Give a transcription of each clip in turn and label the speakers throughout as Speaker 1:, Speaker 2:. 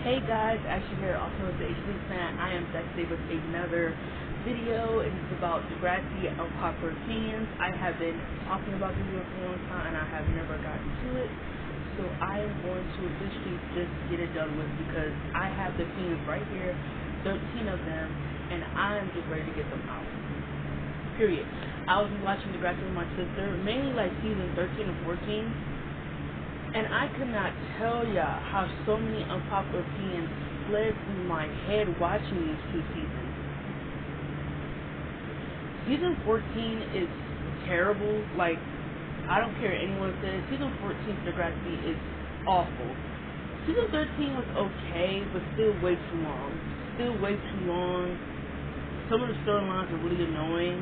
Speaker 1: Hey guys, Ashley here, also with the HD fan. I am back today with another video, and it's about Degrassi Unpopular Opinions. I have been talking about this video for a long time, and I have never gotten to it. So I am going to officially just get it done with, because I have the opinions right here, 13 of them, and I am just ready to get them out. Period. I was watching Degrassi with my sister, mainly like season 13 and 14. And I could not tell y'all how so many unpopular opinions fled through my head watching these two seasons. Season 14 is terrible. Like, I don't care what anyone says. Season 14 for Degrassi is awful. Season 13 was okay, but still way too long. Some of the storylines are really annoying.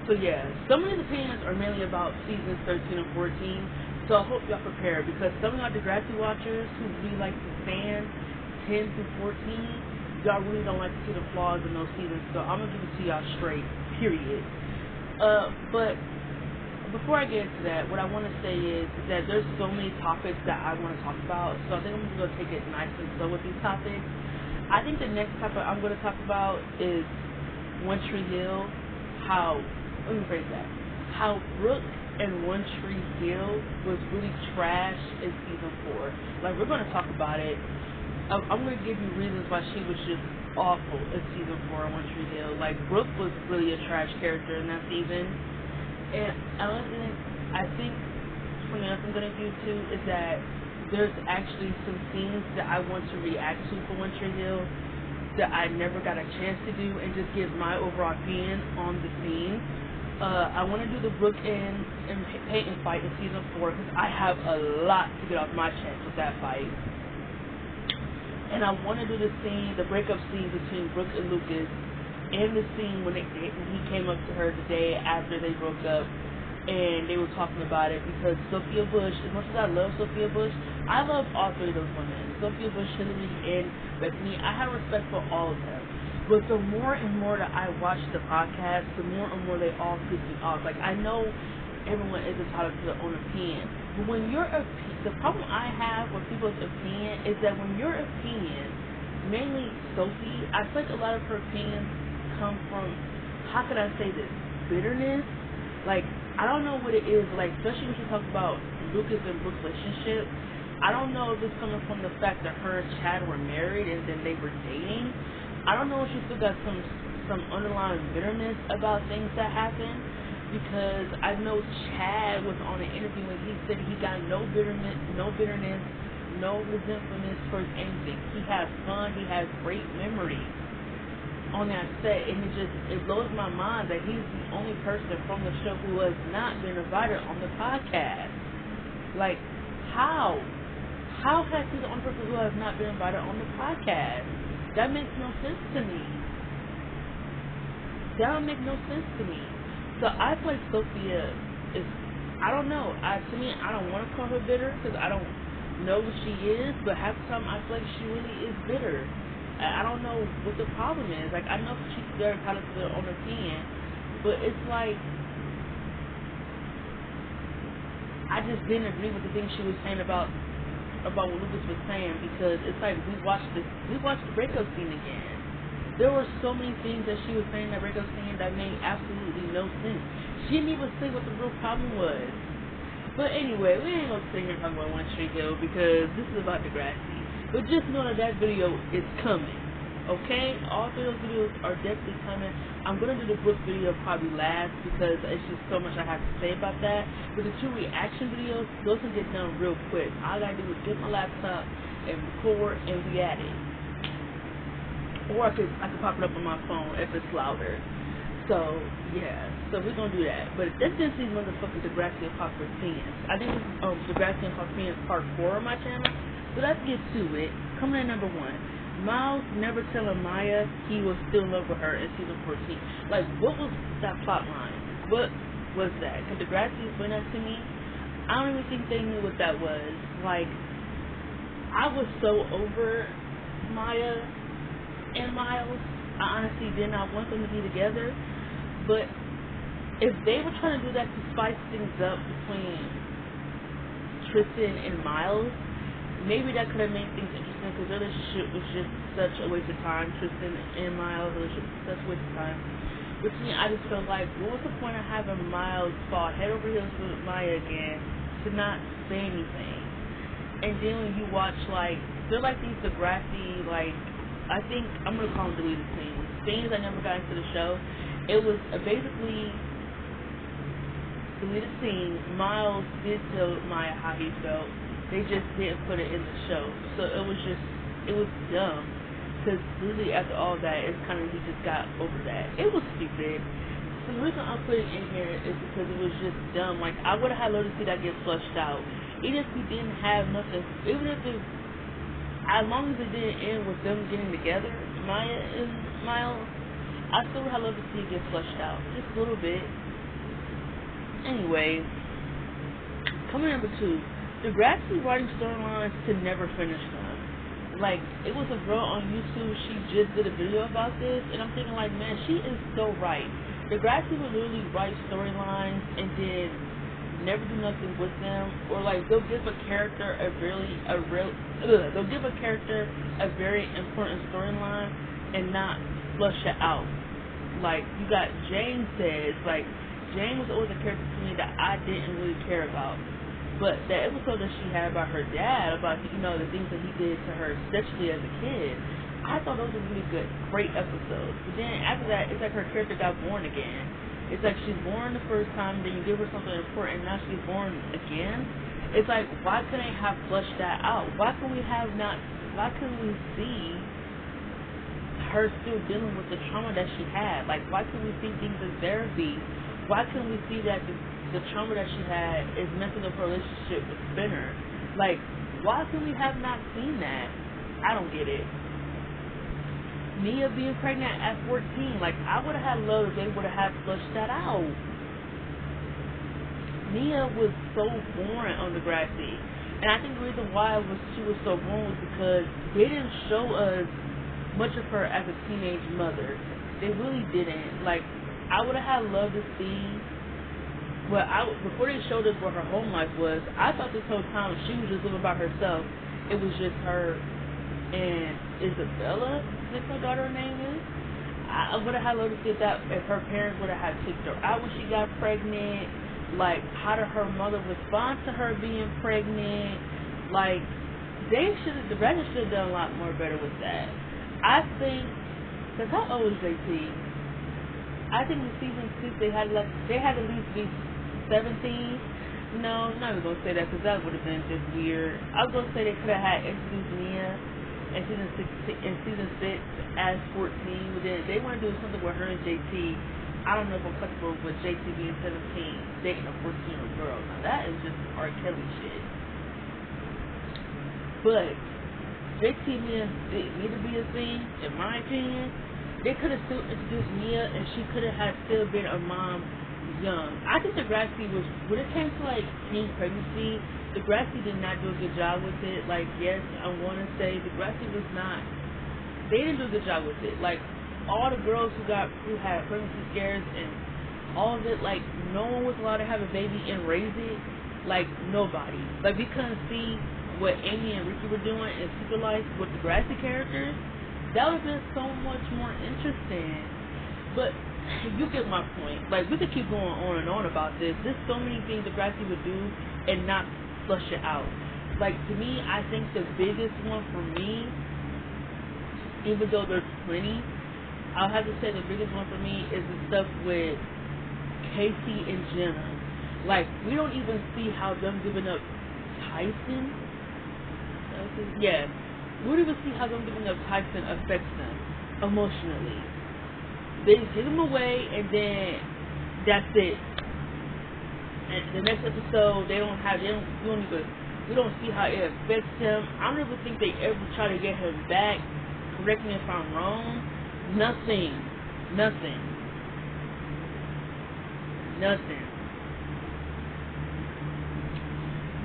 Speaker 1: So yeah, some of these opinions are mainly about seasons 13 and 14, so I hope y'all prepared, because some of y'all Degrassi watchers who really like to stand 10 through 14, y'all really don't like to see the flaws in those seasons, so I'm going to give it to y'all straight, period. But before I get into that, what I want to say is that there's so many topics that I want to talk about, so I think I'm just going to take it nice and slow with these topics. I think the next topic I'm going to talk about is One Tree Hill, let me phrase that. How Brooke and One Tree Hill was really trash in season 4. Like, we're going to talk about it. I'm going to give you reasons why she was just awful in season 4 on One Tree Hill. Like, Brooke was really a trash character in that season. And another thing I think something else I'm going to do too is that there's actually some scenes that I want to react to for One Tree Hill that I never got a chance to do, and just give my overall opinion on the scene. I want to do the Brooke and Peyton fight in season 4, because I have a lot to get off my chest with that fight. And I want to do the breakup scene between Brooke and Lucas, and the scene when he came up to her the day after they broke up, and they were talking about it, because Sophia Bush, as much as I love Sophia Bush, I love all three of those women. Sophia Bush, Hillary, and Bethany. I have respect for all of them. But the more and more that I watch the podcast, the more and more they all piss me off. Like, I know everyone is entitled to their own opinion, but when the problem I have with people's opinion is that when your opinion, mainly Sophie, I feel like a lot of her opinions come from, how could I say this, bitterness? Like, I don't know what it is, like, especially when she talks about Lucas and Brooke's relationship. I don't know if it's coming from the fact that her and Chad were married and then they were dating. I don't know if she still got some underlying bitterness about things that happened, because I know Chad was on an interview and he said he got no bitterness, no resentfulness towards anything. He has fun, he has great memories on that set, and it blows my mind that he's the only person from the show who has not been invited on the podcast. Like, how has he the only person who has not been invited on the podcast? That makes no sense to me. That don't make no sense to me. So I feel like Sophia is, I don't know. To me, I don't want to call her bitter, because I don't know what she is, but half the time I feel like she really is bitter. I don't know what the problem is. Like, I know she's very entitled to her own opinion, but it's like, I just didn't agree with the things she was saying about what Lucas was saying, because it's like we watched the breakup scene again. There were so many things that she was saying in that breakup scene that made absolutely no sense. She didn't even say what the real problem was. But anyway, we ain't gonna sit here and talk about One Tree Hill, because this is about Degrassi. But just know that video is coming. Okay? All three of those videos are definitely coming. I'm gonna do the Brooke video probably last, because it's just so much I have to say about that. But the 2 reaction videos, those can get done real quick. All I gotta do is get my laptop and record, and be at it. Or I could pop it up on my phone if it's louder. So yeah, so we're gonna do that. But this is these motherfucking Degrassi Unpopular Opinions. I think this is Degrassi Unpopular Opinions part 4 on my channel. So let's get to it. Coming in number 1. Miles never telling Maya he was still in love with her in season 14. Like, what was that plot line? What was that? Could Degrassi explain that to me? I don't even think they knew what that was. Like, I was so over Maya and Miles. I honestly did not want them to be together. But if they were trying to do that to spice things up between Tristan and Miles, maybe that could have made things interesting because their relationship was just such a waste of time. Tristan and Miles' relationship was such a waste of time. But to me, I just felt like, what was the point of having Miles fall head over heels with Maya again to not say anything? And then when you watch, like, they're like these Degrassi, like, I think, I'm going to call them deleted scenes. Scenes I never got into the show. It was basically deleted scene. Miles did tell Maya how he felt. They just didn't put it in the show. So it was dumb. Because really after all that, it's kind of, he just got over that. It was stupid. So the reason I'm putting it in here is because it was just dumb. Like, I would have had loved to see that get flushed out. Even if we didn't have nothing, even if it, as long as it didn't end with them getting together, Maya and Miles, I still would have loved to see it get flushed out. Just a little bit. Anyway, coming number 2, Degrassi writing storylines to never finish them. Like, it was a girl on YouTube, she just did a video about this, and I'm thinking like, man, she is so right. Degrassi would literally write storylines and then never do nothing with them, or like they'll give a character a very important storyline and not flush it out. Like, you got Jane Says, like, Jane was always a character to me that I didn't really care about. But the episode that she had about her dad, about, you know, the things that he did to her, especially as a kid, I thought those were really good, great episodes. But then after that, it's like her character got born again. It's like she's born the first time, then you give her something important, and now she's born again. It's like, why couldn't they have flushed that out? Why couldn't we see her still dealing with the trauma that she had? Like, why couldn't we see things as therapy? Why couldn't we see that the trauma that she had is messing up her relationship with Spinner? Like, why could we have not seen that? I don't get it. Nia being pregnant at 14, like, I would have had love if they would have flushed that out. Nia was so boring on Degrassi, and I think the reason why she was so boring was because they didn't show us much of her as a teenage mother. They really didn't. Like, I would have had love to see. Well, before they showed us what her home life was, I thought this whole time she was just living by herself. It was just her and Isabella, I think her daughter's name is. I would have had love to see if her parents would have had kicked her out when she got pregnant. Like, how did her mother respond to her being pregnant? Like, the Degrassi should have done a lot more better with that. I think, because how old is JT? I think in season 6 they had at least be 17. No, I'm not even gonna say that because that would have been just weird. I was gonna say they could have had introduced Nia in season 6 as 14, but then they want to do something with her and JT. I don't know if I'm comfortable with JT being 17 dating a 14-year-old girl. Now that is just R. Kelly shit. But JT Nia didn't need to be a thing, in my opinion. They could have still introduced Nia, and she could have still been a mom young. I think Degrassi was, when it came to like teen pregnancy, Degrassi did not do a good job with it. Like, yes, I want to say Degrassi was not. They didn't do a good job with it. Like, all the girls who had pregnancy scares and all of it, like, no one was allowed to have a baby and raise it. Like, nobody. Like, we couldn't see what Amy and Ricky were doing in Secret Life with the Degrassi characters. That would have been so much more interesting. But you get my point. Like, we could keep going on and on about this. There's so many things Degrassi would do and not flush it out. Like, to me, I think the biggest one for me, even though there's plenty, I'll have to say the biggest one for me is the stuff with Casey and Jenna. Like, we don't even see how them giving up Tyson. Yeah. We don't even see how them giving up Tyson affects them emotionally. They give him away and then that's it. And the next episode we don't see how it affects him. I don't even think they ever try to get him back. Correct me if I'm wrong. Nothing.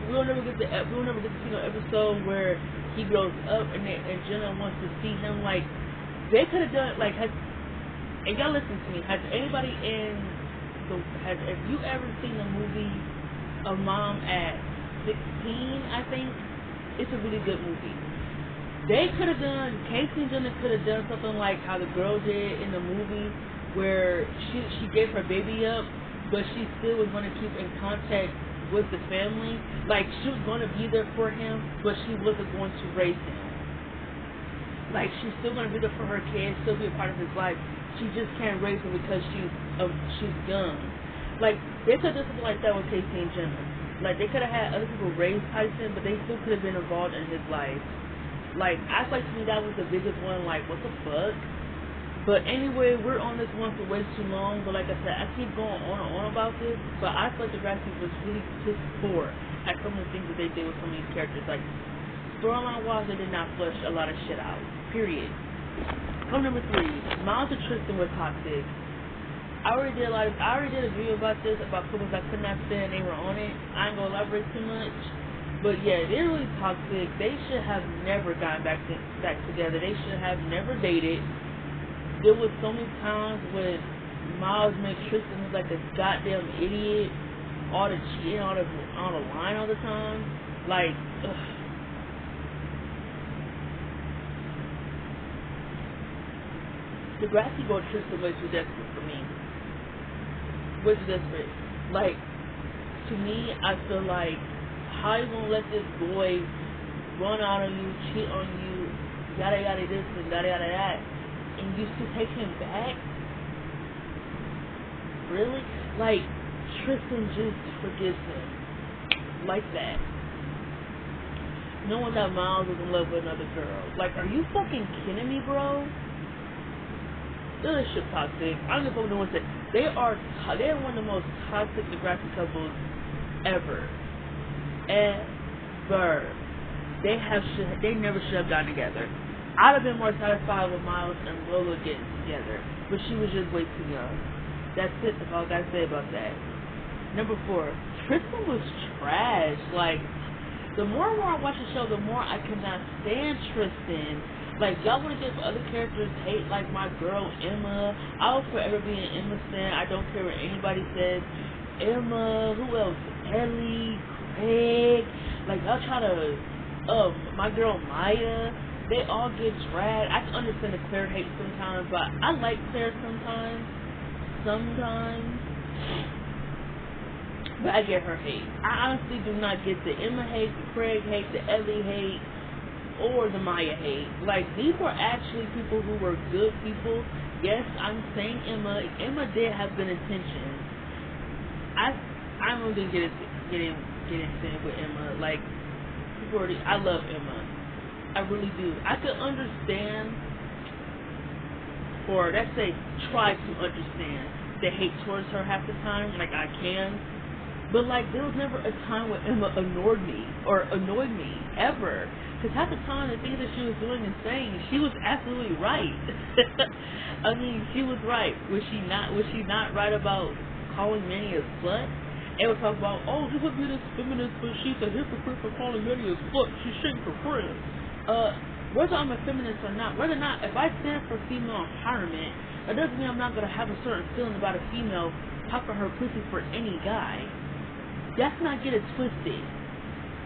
Speaker 1: We'll never get to see no episode where he grows up and Jenna wants to see him. Like, they could have done, like, and y'all listen to me, have you ever seen the movie A Mom at 16, I think? It's a really good movie. They could have done, Casey and Jenna could have done something like how the girl did in the movie, where she gave her baby up, but she still was going to keep in contact with the family. Like, she was going to be there for him, but she wasn't going to raise him. Like, she's still going to be there for her kids, still be a part of his life. She just can't raise him because she's young. Like, they could have done something like that with Casey and Jenna. Like, they could have had other people raise Tyson, but they still could have been involved in his life. Like, I feel like to me that was the biggest one. Like, what the fuck? But anyway, we're on this one for way too long. But like I said, I keep going on and on about this. But I feel like Degrassi was really pissed poor at some of the things that they did with some of these characters. Like, storyline-wise, they did not flush a lot of shit out. Period. Come number 3, Miles and Tristan were toxic. I already did a video about this, about couples I could not stand. They were on it. I ain't gonna elaborate too much. But yeah, they're really toxic. They should have never gotten back together. They should have never dated. There was so many times when Miles made Tristan look like a goddamn idiot, all the cheating, all the lying all the time. Like, ugh. Degrassi brought Tristan way too desperate for me. Way too desperate. Like, to me, I feel like, how you gonna let this boy run out on you, cheat on you, yada yada this and yada yada that, and you still take him back? Really? Like, Tristan just forgives him. Like that. Knowing that Miles is in love with another girl. Like, are you fucking kidding me, bro? This shit toxic. I don't even know what to say. They're one of the most toxic Degrassi couples ever. Ever. They never should have gotten together. I'd have been more satisfied with Miles and Lola getting together, but she was just way too young. That's it. That's all I gotta say about that. Number 4, Tristan was trash. Like, the more and more I watch the show, the more I cannot stand Tristan. Like, y'all want to give other characters hate, like my girl Emma. I will forever be an Emma stan. I don't care what anybody says. Emma, who else? Ellie, Craig. Like, y'all try to, my girl Maya. They all get dragged. I can understand the Claire hate sometimes, but I like Claire sometimes. But I get her hate. I honestly do not get the Emma hate, the Craig hate, the Ellie hate, or the Maya hate. Like, these were actually people who were good people. Yes, I'm saying Emma. Emma did have good intentions. I really didn't get into it with Emma. Like, I love Emma. I really do. I could understand, or let's say try to understand, the hate towards her half the time. Like, I can. But, like, there was never a time when Emma annoyed me, ever. Because half the time, the things that she was doing and saying, she was absolutely right. I mean, she was right. Was she not right about calling Manny a slut? And would talk about, oh, this would be this feminist, but she's a hypocrite for calling Manny a slut. She's shaking her friends. Whether I'm a feminist or not, whether or not, if I stand for female empowerment, that doesn't mean I'm not going to have a certain feeling about a female popping her pussy for any guy. Let's not get it twisted.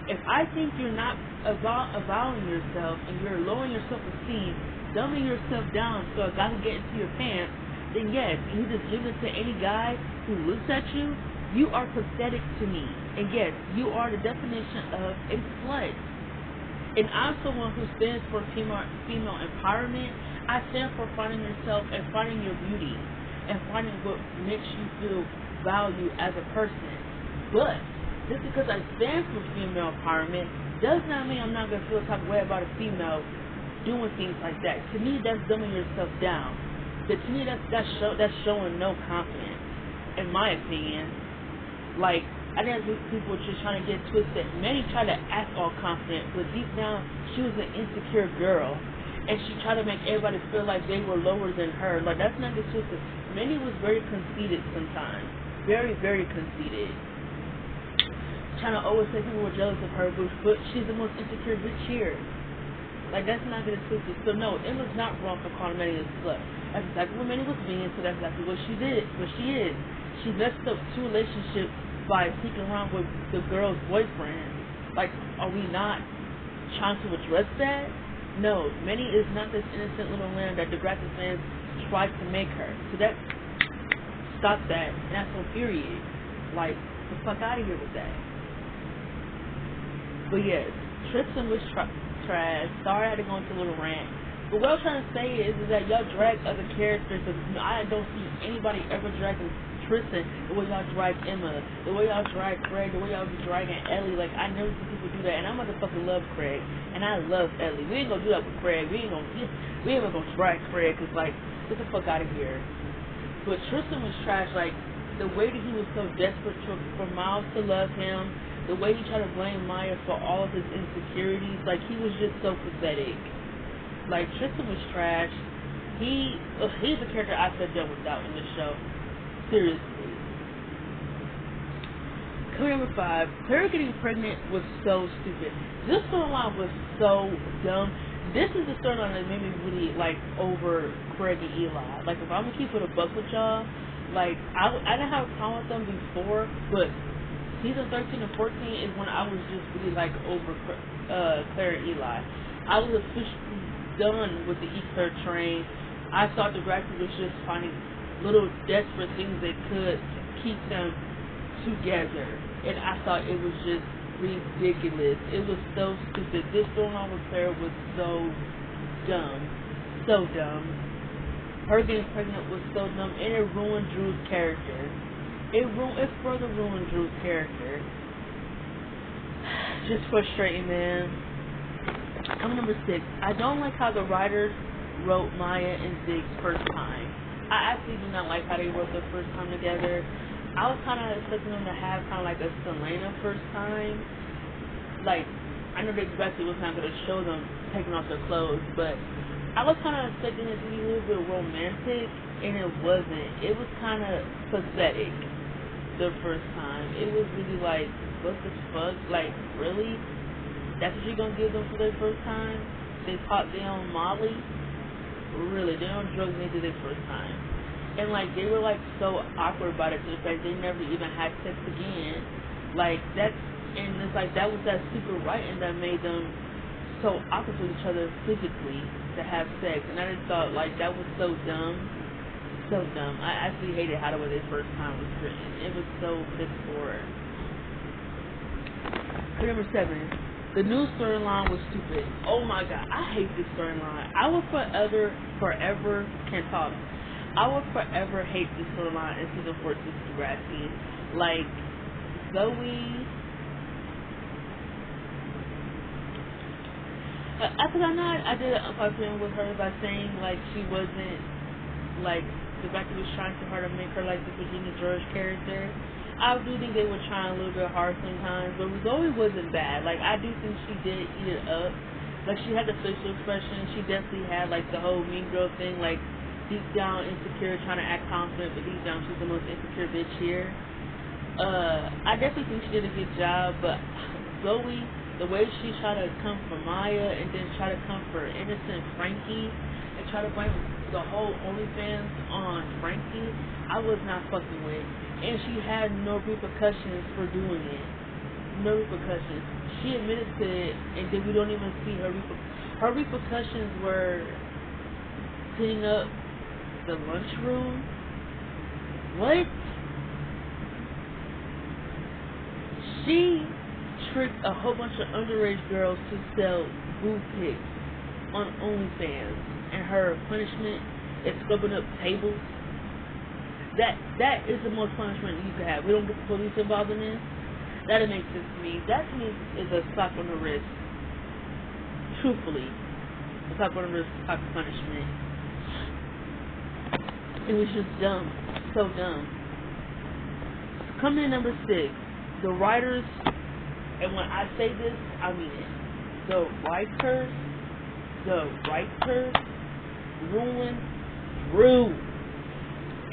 Speaker 1: If I think you're not avowing yourself and you're lowering your self-esteem, dumbing yourself down so a guy can get into your pants, then yes, and you just give it to any guy who looks at you, you are pathetic to me. And yes, you are the definition of a slut. And I'm someone who stands for female empowerment. I stand for finding yourself and finding your beauty and finding what makes you feel valued as a person. But just because I stand for female empowerment does not mean I'm not going to feel the type of way about a female doing things like that. To me, that's dumbing yourself down. To me, that's showing no confidence, in my opinion. Like, I think people just trying to get twisted. Many tried to act all confident, but deep down, she was an insecure girl. And she tried to make everybody feel like they were lower than her. Like, that's not the twisted. Many was very conceited sometimes. Very, very conceited. Trying to always say people were jealous of her, but she's the most insecure bitch here. Like, that's not gonna twist it. So no, Emma's not wrong for calling Manny a slut. That's exactly what Manny was being, so that's exactly what she did. What she is. She messed up 2 relationships by sneaking around with the girl's boyfriend. Like, are we not trying to address that. No, Minnie is not this innocent little lamb that Degrassi fans tried to make her. So that, stop that, and that's so period. Like, the fuck out of here with that. But yes, Tristan was trash. Sorry I had to go into a little rant. But what I'm trying to say is that y'all drag other characters. But I don't see anybody ever dragging Tristan the way y'all drag Emma, the way y'all drag Craig, the way y'all be dragging Ellie. Like, I never see people do that. And I motherfucking love Craig. And I love Ellie. We ain't gonna do that with Craig. We ain't gonna drag Craig. Cause, like, get the fuck out of here. But Tristan was trash. Like, the way that he was so desperate for Miles to love him, the way he tried to blame Maya for all of his insecurities, like, he was just so pathetic. Like, Tristan was trash. He's a character I said done without in this show. Seriously. Career number 5. Claire getting pregnant was so stupid. This storyline was so dumb. This is the storyline that made me really, like, over Craig and Eli. Like, if I'm gonna keep it a buck with y'all, like, I didn't have a problem with them before, but season 13 and 14 is when I was just really, like, over Claire and Eli. I was officially done with the Easter train. I thought Degrassi was just finding little desperate things that could keep them together. And I thought it was just ridiculous. It was so stupid. This storyline with Claire was so dumb. So dumb. Her getting pregnant was so dumb, and it ruined Drew's character. It further ruined Drew's character. Just frustrating, man. Number 6. I don't like how the writers wrote Maya and Zig's first time. I actually do not like how they wrote their first time together. I was kind of expecting them to have kind of like a Selena first time. Like, I know that Degrassi was not going to show them taking off their clothes, but I was kind of expecting it to be a little bit romantic, and it wasn't. It was kind of pathetic the first time. It was really like, what the fuck? Like, really? That's what you're going to give them for their first time? They taught them on Molly? Really, they on drugs they did their first time. And, like, they were, like, so awkward about it to the fact they never even had sex again. Like, and it's like, that was that secret writing that made them so awkward with each other physically to have sex. And I just thought, like, that was so dumb. So dumb. I actually hated how the way their first time was written. It was so piss poor. Number 7. The new storyline was stupid. Oh my god, I hate this storyline. I will forever can't talk. I will forever hate this storyline in season 14 of Degrassi. Like, Zoe. I did an unpopular with her by saying, like, she wasn't, like, Degrassi was trying too hard to make her like the Virginia George character. I do think they were trying a little bit hard sometimes, but Zoe wasn't bad. Like, I do think she did eat it up. Like, she had the facial expression. She definitely had, like, the whole mean girl thing, like, deep down insecure, trying to act confident, but deep down she's the most insecure bitch here. I definitely think she did a good job, but Zoe, the way she tried to come for Maya and then try to come for innocent Frankie and try to blame the whole OnlyFans on Frankie, I was not fucking with. And she had no repercussions for doing it. No repercussions. She admitted to it, and then we don't even see her her repercussions were cleaning up the lunchroom. What? She tricked a whole bunch of underage girls to sell boob pics on OnlyFans, and her punishment is scrubbing up tables. That is the most punishment you could have. We don't get the police involved in this. That makes sense to me. That to me is a slap on the wrist. Truthfully, a slap on the wrist type of punishment. It was just dumb, so dumb. Coming in number 6, the writers, and when I say this, I mean it. The writers ruined Drew.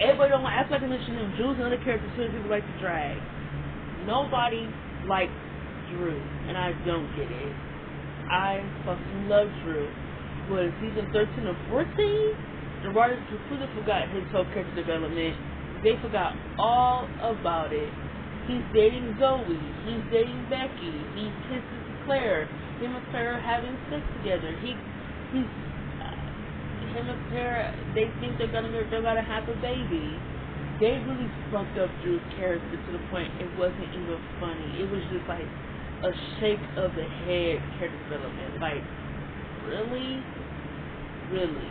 Speaker 1: Everybody don't act like I mentioned him. Drew's another character too people like to drag. Nobody likes Drew, and I don't get it. I fucking love Drew. But season 13 or 14, the writers completely forgot his whole character development. They forgot all about it. He's dating Zoe. He's dating Becky. He kisses Claire. him and Claire are having sex together. He's him and Claire. They think they're gonna have a baby. They really fucked up Drew's character to the point it wasn't even funny. It was just like a shake of the head character development. Like, really? Really?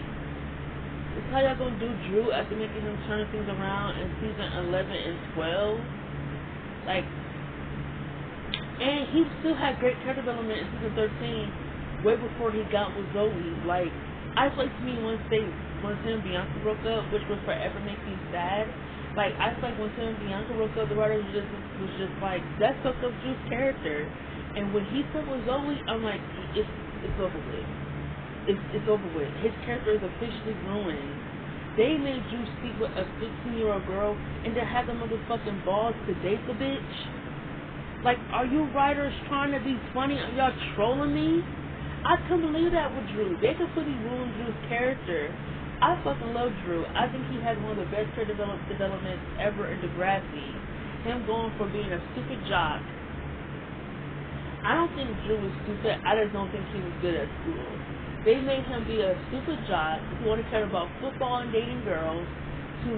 Speaker 1: This how y'all gonna do Drew after making him turn things around in season 11 and 12? Like, and he still had great character development in season 13, way before he got with Zoe. Like, I feel like to me once him and Bianca broke up, which would forever make me sad. Like, I feel like when him and Bianca broke up, the writer was just like, that fucked up Drew's character. And when he slept with Zoe, I'm like, it's over with. It's over with. His character is officially ruined. They made Drew sleep with a 15-year-old girl and then have the motherfucking balls to date the bitch. Like, are you writers trying to be funny? Are y'all trolling me? I couldn't believe that with Drew. They completely ruined Drew's character. I fucking love Drew. I think he had one of the best character developments ever in Degrassi. Him going from being a stupid jock. I don't think Drew was stupid. I just don't think he was good at school. They made him be a stupid jock who wanted to care about football and dating girls, to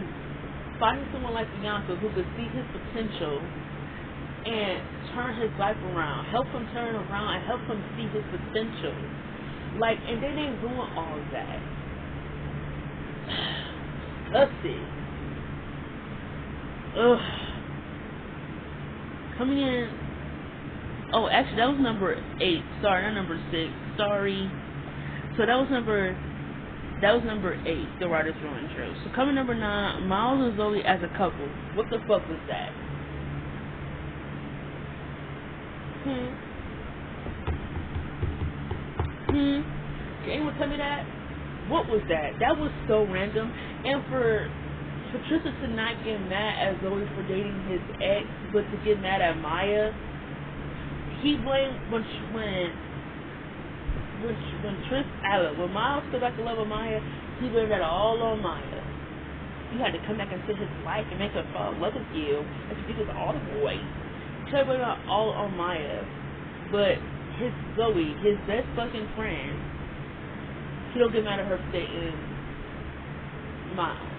Speaker 1: finding someone like Bianca who could see his potential and turn his life around, help him turn around and help him see his potential. Like, and then they ruin all of that. Let's see. Ugh. Coming in. Oh, actually, that was number 8. Sorry, not number 6. Sorry. So that was number 8, the writer's ruin Drew. So coming number 9, Miles and Zoe as a couple. What the fuck was that? Can anyone tell me that? What was that? That was so random. And for Tristan to not get mad at Zoe for dating his ex, but to get mad at Maya, he blamed when Miles stood back to love of Maya, he blamed that all on Maya. You had to come back into his life and make her fall in love with you, and she did this all the boys. He tried to blame it all on Maya, but his Zoe, his best fucking friend, he don't get mad at her for dating Miles.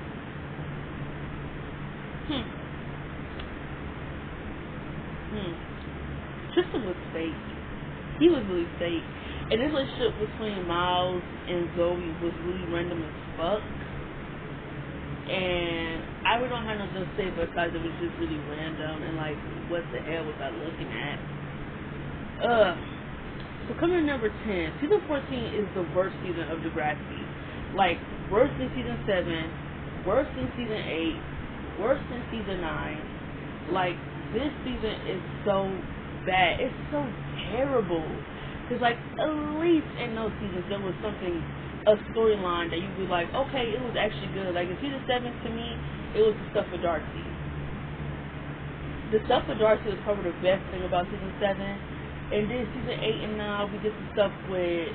Speaker 1: Tristan was fake. He was really fake. And this relationship between Miles and Zoe was really random as fuck. And I really don't have nothing to say besides it was just really random and like, what the hell was I looking at? So coming to number 10, season 14 is the worst season of Degrassi. Like, worse than season 7, worse than season 8, worse than season 9. Like, this season is so bad. It's so terrible. Because, like, at least in those seasons, there was something, a storyline that you'd be like, okay, it was actually good. Like, in season 7, to me, it was the stuff with Darcy. The stuff with Darcy was probably the best thing about season 7. And then season 8 and 9, we get some stuff with,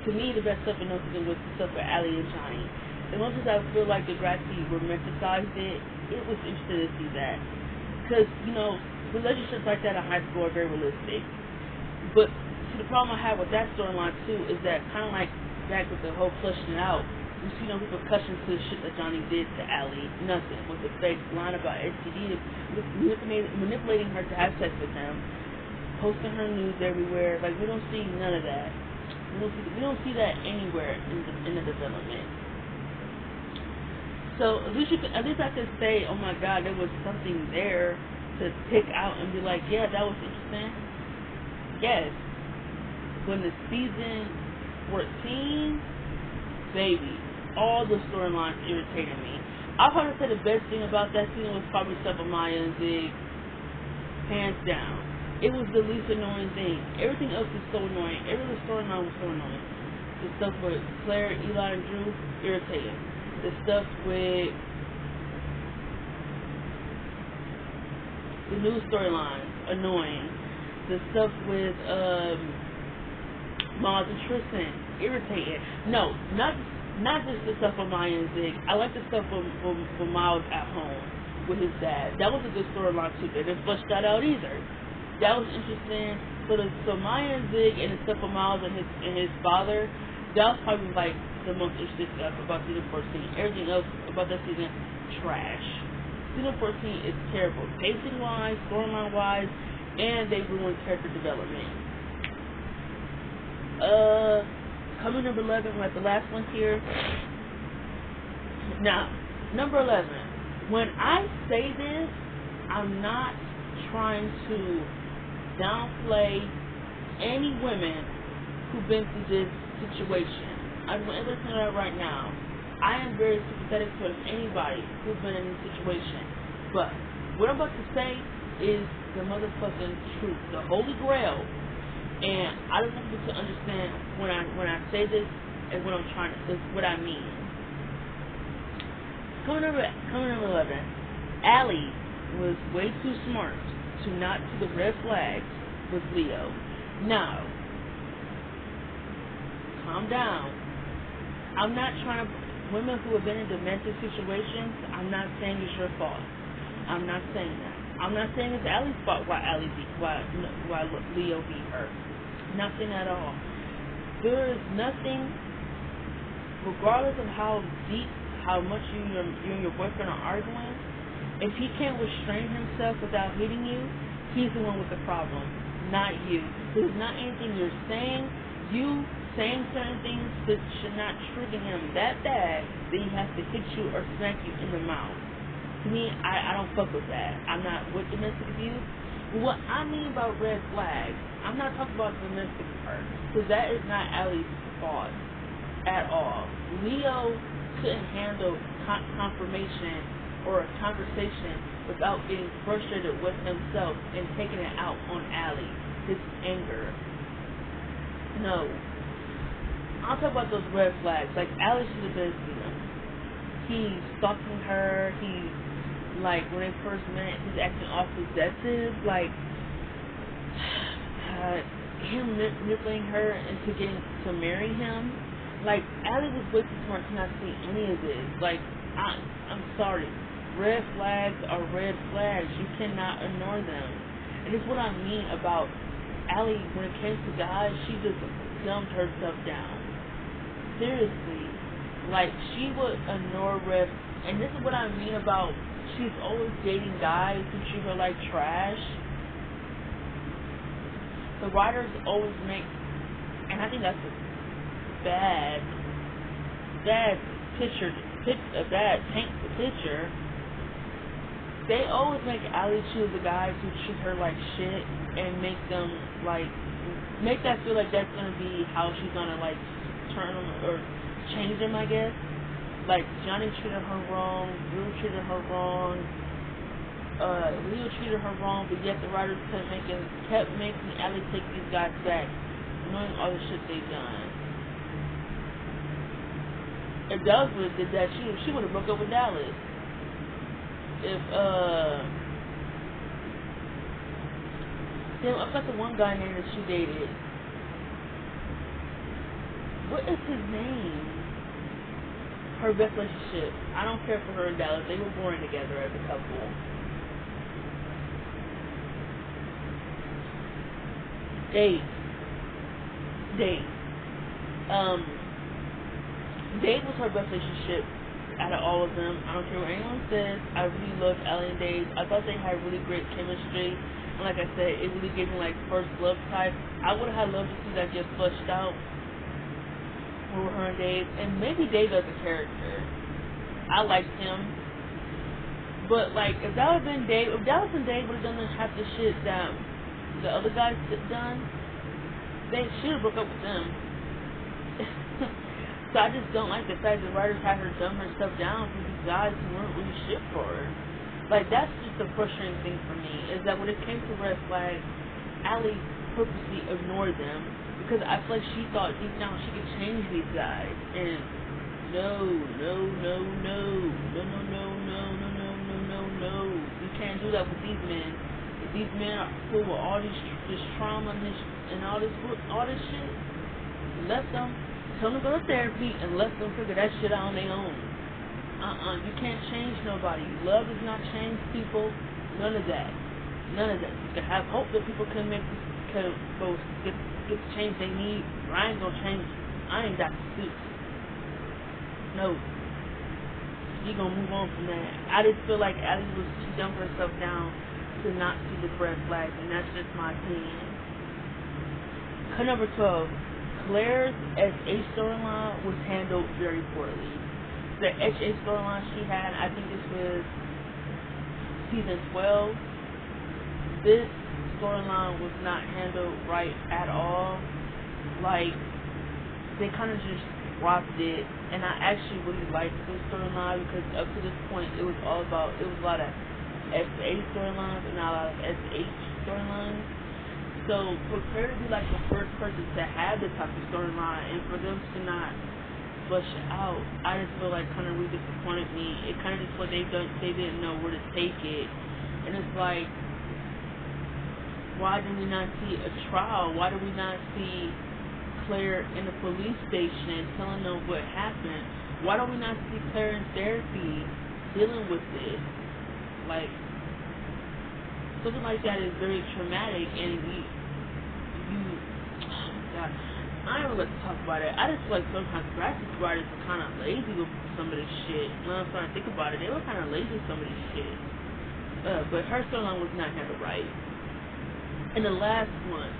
Speaker 1: to me, the best stuff in those seasons was the stuff with Allie and Johnny. And once I feel like Degrassi romanticized it, it was interesting to see that. Because, you know, relationships like that in high school are very realistic. But the problem I have with that storyline too is that kind of like back with the whole flushing it out, you see no repercussions to the shit that Johnny did to Allie. Nothing. With the fake line about STD, manipulating her to have sex with him, posting her nudes everywhere. Like, we don't see none of that. We don't see that anywhere in the development. So at least I could say, oh my God, there was something there to pick out and be like, yeah, that was interesting. Yes. When the season 14, baby, all the storylines irritated me. I'll probably say the best thing about that season was probably stuff with Maya and Zig. Hands down. It was the least annoying thing. Everything else was so annoying. Every storyline was so annoying. The stuff with Claire, Eli, and Drew, irritating. The stuff with the new storylines, annoying. The stuff with Miles and Tristan, irritating. No, not just the stuff with Maya and Zig. I like the stuff with Miles at home with his dad. That was a good storyline too. They didn't flush that out either. that was interesting. So Maya and Zig and the stuff of Miles and his father, that was probably like the most interesting stuff about season 14. Everything else about that season, trash. Season 14 is terrible, pacing wise, storyline wise, and they ruined character development. Coming number 11, we're at the last one here. Now, number 11. When I say this, I'm not trying to downplay any women who've been through this situation. I'm going to listen to that right now. I am very sympathetic towards anybody who's been in this situation. But what I'm about to say is the motherfucking truth, the holy grail. And I don't want you to understand when I say this and what I'm trying to, is what I mean. Coming number 11, Allie was way too smart to not see the red flags with Leo. Now, calm down. I'm not trying to, women who have been in domestic situations, I'm not saying it's your fault. I'm not saying that. I'm not saying it's Allie's fault why Leo beat her. Nothing at all. There is nothing, regardless of how deep, how much you and your boyfriend are arguing, if he can't restrain himself without hitting you, he's the one with the problem, not you. There's not anything you're saying. You saying certain things that should not trigger him that bad that he has to hit you or smack you in the mouth. To me, I don't fuck with that. I'm not with domestic abuse. What I mean about red flags, I'm not talking about the domestic part, because that is not Allie's fault at all. Leo couldn't handle confirmation or a conversation without getting frustrated with himself and taking it out on Allie, his anger. No. I'll talk about those red flags. Like, Allie should have been seen them. He's stalking her. He's, like, when they first met, he's acting all possessive. Like, him manipulating her into getting to marry him. Like, Allie was way too smart to not see any of this. Like, I'm sorry. Red flags are red flags. You cannot ignore them. And it's what I mean about Allie, when it came to guys, she just dumbed herself down. Seriously. Like, she would ignore red, and this is what I mean about she's always dating guys who treat her like trash. The writers always make, and I think that's a bad picture, a bad paint the picture. They always make Allie choose the guys who treat her like shit and make them like, make that feel like that's gonna be how she's gonna like turn them or change them, I guess. Like, Johnny treated her wrong, Drew treated her wrong, Leo treated her wrong, but yet the writers kept making Allie take these guys back, knowing all the shit they've done. If Dallas would have did that, she would have broke up with Dallas. If I got the one guy named that she dated. What is his name? Her best relationship. I don't care for her and Dallas. They were boring together as a couple. Dave. Dave was her best relationship out of all of them. I don't care what anyone says. I really loved Allie and Dave. I thought they had really great chemistry. And like I said, it really gave me like first love type. I would have loved to see that get fleshed out with her and Dave. And maybe Dave as a character. I liked him. But like, if that would have been Dave, if Dallas and Dave would have done half the shit that the other guys done, they should have broke up with them. So I just don't like the fact that writers had her dumb herself down for these guys who weren't really shit for her. Like, that's just the frustrating thing for me, is that when it came to red flags, Allie purposely ignored them because I feel like she thought deep down she could change these guys. And no. You can't do that with these men. If these men are full with all this trauma and all this shit, let them. Tell them to go to therapy and let them figure that shit out on their own. You can't change nobody. Love does not change people. None of that. None of that. You can have hope that people can both get the change they need. But I ain't gonna change. I ain't got the suit. No. She gonna move on from that. I just feel like she dumped herself down to not see the red flags, and that's just my opinion. Cut number 12. Claire's SH storyline was handled very poorly. The HA storyline she had, I think this was season 12. This storyline was not handled right at all. Like, they kind of just dropped it, and I actually really liked this storyline because up to this point it was a lot of SA storylines and not a lot of SH storylines. So for Claire to be like the first person to have this type of storyline and for them to not flush it out, I just feel like kind of really disappointed me. It kind of just like they didn't know where to take it, and it's like, why did we not see a trial? Why did we not see Claire in the police station telling them what happened? Why don't we not see Claire in therapy dealing with it? Like, something like that is very traumatic, and God, I don't even like to talk about it. I just feel like sometimes graphic writers are kind of lazy with some of this shit. When I'm starting to think about it, they were kind of lazy with some of this shit. But her storyline was not handled right. And the last one,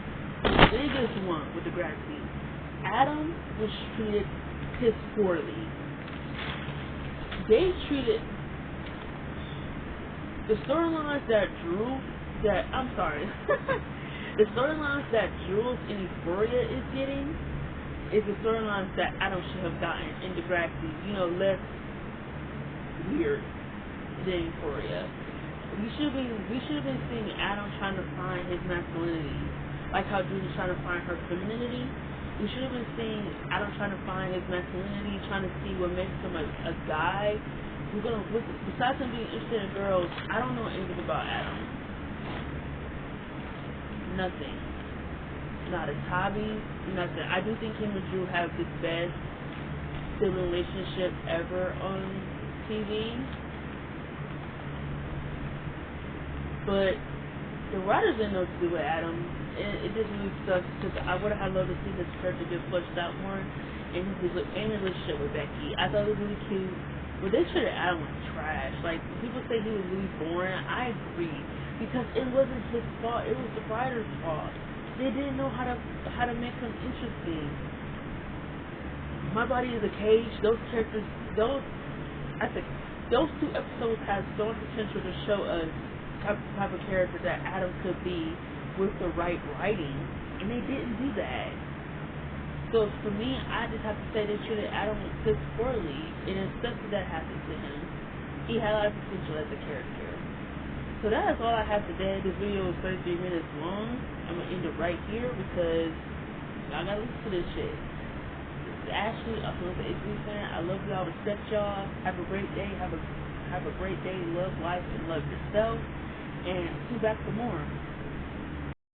Speaker 1: the biggest one with Degrassi, Adam was treated piss poorly. They treated the storylines the storylines that Jules and Euphoria is getting is the storylines that Adam should have gotten in Degrassi. You know, less weird than Euphoria. We should have been seeing Adam trying to find his masculinity, like how Jules is trying to find her femininity. We should have been seeing Adam trying to find his masculinity, trying to see what makes him a guy. Besides him being interested in girls, I don't know anything about Adam. Nothing. Not his hobbies, nothing. I do think him and Drew have the best sibling relationship ever on TV. But the writers didn't know what to do with Adam. It just really sucks because I would have loved to see his character get fleshed out more and his relationship with Becky. I thought it was really cute. But they treated Adam like trash. Like, people say he was really boring. I agree. Because it wasn't his fault. It was the writer's fault. They didn't know how to make him interesting. My Body is a Cage, those characters, those two episodes had so much potential to show us type of character that Adam could be with the right writing, and they didn't do that. So for me, I just have to say they treated Adam piss poorly, and it sucks that happened to him. He had a lot of potential as a character. So that is all I have today. This video is 33 minutes long. I'm gonna end it right here because y'all gotta listen to this shit. This is Ashley, I'm an HB fan. I love y'all, respect y'all. Have a great day. Have a great day. Love life and love yourself. And see you back for more.